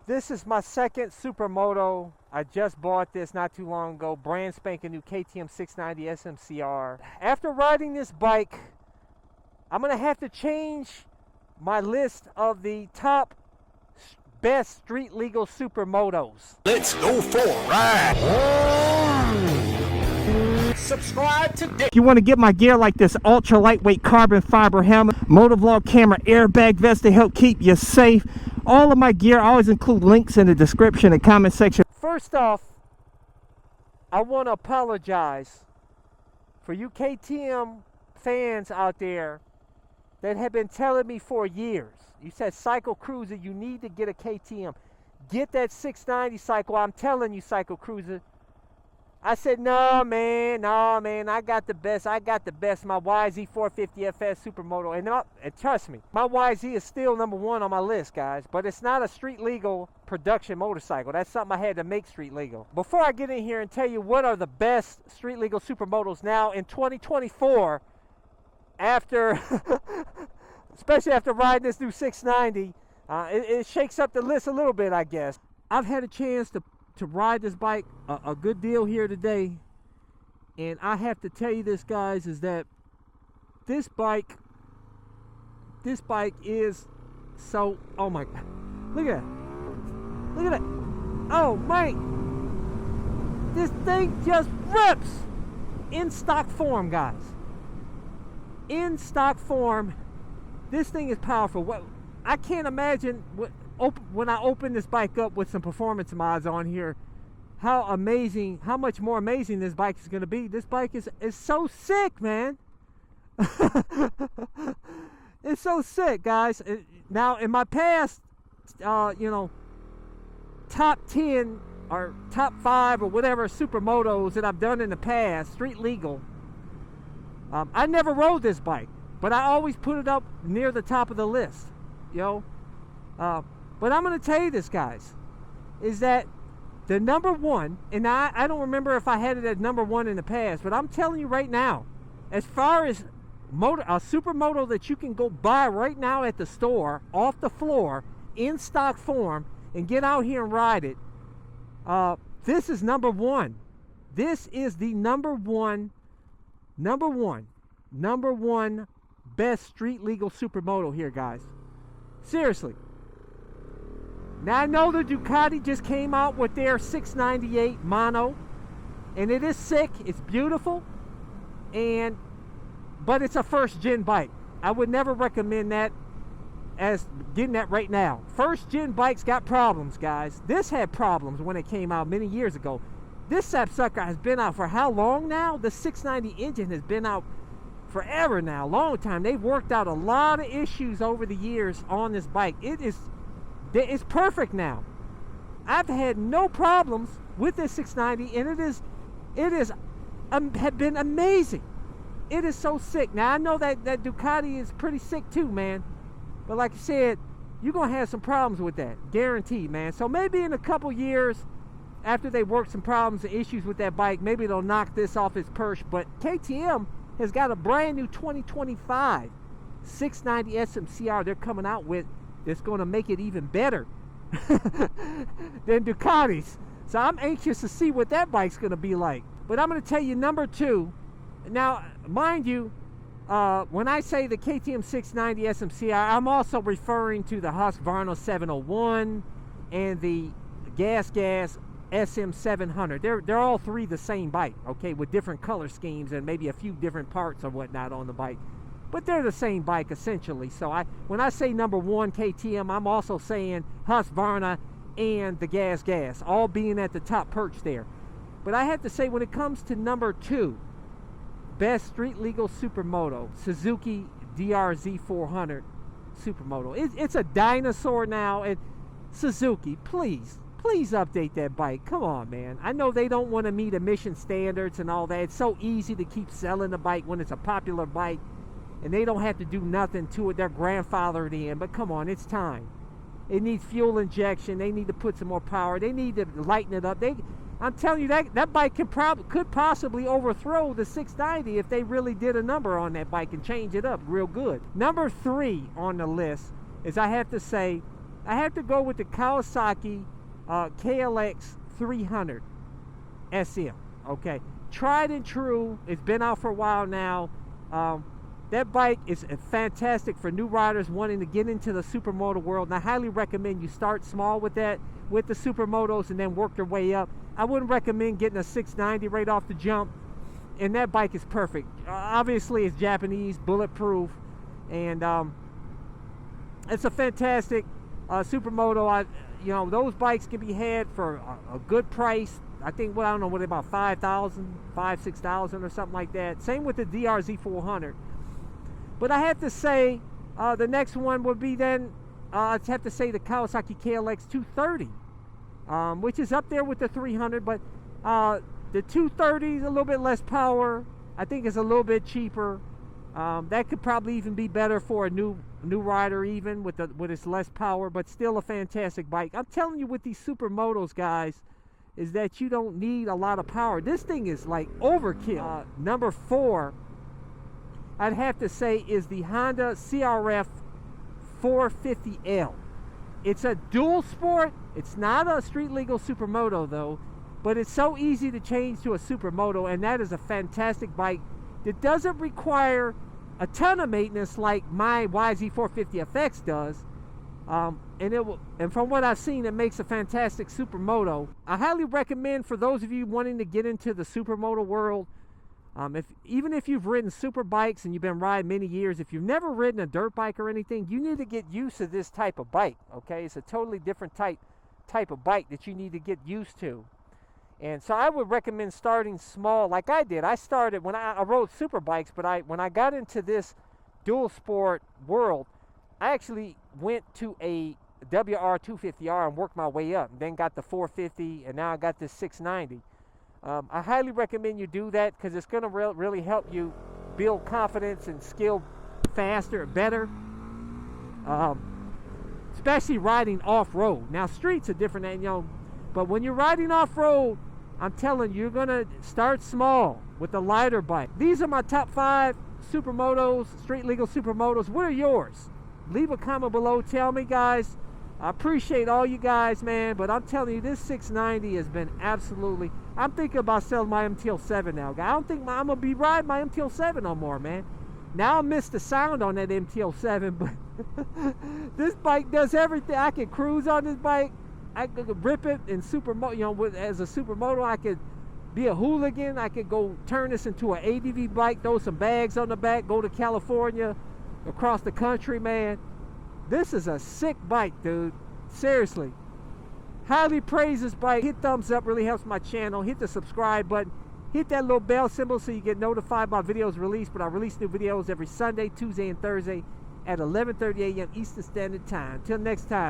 This is my second Supermoto. I just bought this not too long ago. Brand spanking new KTM 690 SMCR. After riding this bike, I'm going to have to change my list of the top best street legal Supermotos. Let's go for a ride. Subscribe today. If you want to get my gear like this ultra lightweight carbon fiber helmet, motovlog camera, airbag vest to help keep you safe. All of my gear, I always include links in the description and comment section. First off, I want to apologize for you KTM fans out there that have been telling me for years. You said, Cycle Cruiser, you need to get a KTM. Get that 690 Cycle. I'm telling you, Cycle Cruiser. I said, no, man, I got the best. My YZ450FS Supermoto. And trust me, my YZ is still #1 on my list, guys. But it's not a street legal production motorcycle. That's something I had to make street legal. Before I get in here and tell you what are the best street legal Supermotos now in 2024, after, especially after riding this new 690, it shakes up the list a little bit, I guess. I've had a chance to ride this bike a good deal here today, and I have to tell you this, guys, is that this bike is so, oh my god, look at that, oh man, this thing just rips in stock form, guys. In stock form, this thing is powerful. What I can't imagine when I open this bike up with some performance mods on here, how much more amazing this bike is going to be. This bike is so sick, man. It's so sick, guys. Now, in my past, top 10 or top 5 or whatever Supermotos that I've done in the past, street legal, I never rode this bike, but I always put it up near the top of the list, But I'm going to tell you this, guys, is that the #1, and I don't remember if I had it at #1 in the past, but I'm telling you right now, as far as a Supermoto that you can go buy right now at the store, off the floor, in stock form, and get out here and ride it, this is #1. This is the number one best street legal Supermoto here, guys. Seriously. Now, I know the Ducati just came out with their 698 mono, and it is sick, it's beautiful, but it's a first gen bike. I would never recommend that as getting that right now. First gen bikes got problems, guys. This had problems when it came out many years ago. This sapsucker has been out for how long now? The 690 engine has been out forever now, long time. They've worked out a lot of issues over the years on this bike. It's perfect now. I've had no problems with this 690, and it have been amazing. It is so sick. Now, I know that Ducati is pretty sick too, man. But like I said, you're going to have some problems with that. Guaranteed, man. So maybe in a couple years, after they work some problems and issues with that bike, maybe they'll knock this off its perch. But KTM has got a brand new 2025 690 SMCR they're coming out with. It's going to make it even better than Ducati's. So I'm anxious to see what that bike's going to be like. But I'm going to tell you #2. Now, mind you, when I say the KTM 690 SMCR, I'm also referring to the Husqvarna 701 and the Gas SM700. They're all three the same bike, okay, with different color schemes and maybe a few different parts or whatnot on the bike. But they're the same bike, essentially. So when I say #1 KTM, I'm also saying Husqvarna and the Gas, all being at the top perch there. But I have to say, when it comes to #2, best street legal Supermoto, Suzuki DRZ400 Supermoto. It's a dinosaur now. And Suzuki, please update that bike. Come on, man. I know they don't want to meet emission standards and all that. It's so easy to keep selling the bike when it's a popular bike, and they don't have to do nothing to it. They're grandfathered in, but come on, it's time. It needs fuel injection. They need to put some more power. They need to lighten it up. I'm telling you, that bike could possibly overthrow the 690 if they really did a number on that bike and change it up real good. #3 on the list is, I have to say, I have to go with the Kawasaki KLX 300 SM. Okay, tried and true. It's been out for a while now. That bike is fantastic for new riders wanting to get into the supermoto world, and I highly recommend you start small with that, with the supermotos, and then work your way up. I wouldn't recommend getting a 690 right off the jump, and that bike is perfect. Obviously, it's Japanese, bulletproof, and it's a fantastic supermoto. You know, those bikes can be had for a good price. I think, well, I don't know, what about 5,000, 6,000 or something like that. Same with the DRZ400. But I have to say, the next one would be then, I'd have to say the Kawasaki KLX 230, which is up there with the 300, but the 230 is a little bit less power. I think it's a little bit cheaper. That could probably even be better for a new rider, even with its less power, but still a fantastic bike. I'm telling you, with these supermotos, guys, is that you don't need a lot of power. This thing is like overkill. Number 4, I'd have to say, is the Honda CRF 450L. It's a dual sport. It's not a street legal supermoto though, but it's so easy to change to a supermoto, and that is a fantastic bike that doesn't require a ton of maintenance like my YZ450FX does. And from what I've seen, it makes a fantastic supermoto. I highly recommend, for those of you wanting to get into the supermoto world, even if you've ridden super bikes and you've been riding many years, if you've never ridden a dirt bike or anything, you need to get used to this type of bike. Okay, it's a totally different type of bike that you need to get used to. And so I would recommend starting small, like I did. I started when I rode super bikes, but when I got into this dual sport world, I actually went to a WR250R and worked my way up, and then got the 450, and now I got this 690. I highly recommend you do that, because it's going to really help you build confidence and skill faster and better, especially riding off-road. Now, streets are different, you know, but when you're riding off-road, I'm telling you, you're going to start small with a lighter bike. These are my top 5 supermotos, street legal supermotos. What are yours? Leave a comment below. Tell me, guys. I appreciate all you guys, man, but I'm telling you, this 690 has been absolutely... I'm thinking about selling my MTL7 now, guys. I don't think I'm going to be riding my MTL7 no more, man. Now I miss the sound on that MTL7, but this bike does everything. I can cruise on this bike. I could rip it in supermoto, you know, as a supermoto. I could be a hooligan. I could go turn this into an ADV bike, throw some bags on the back, go to California, across the country, man. This is a sick bike, dude. Seriously. Highly praise this bike. Hit thumbs up, really helps my channel. Hit the subscribe button. Hit that little bell symbol so you get notified about videos released. But I release new videos every Sunday, Tuesday, and Thursday at 11:30 a.m. Eastern Standard Time. Till next time.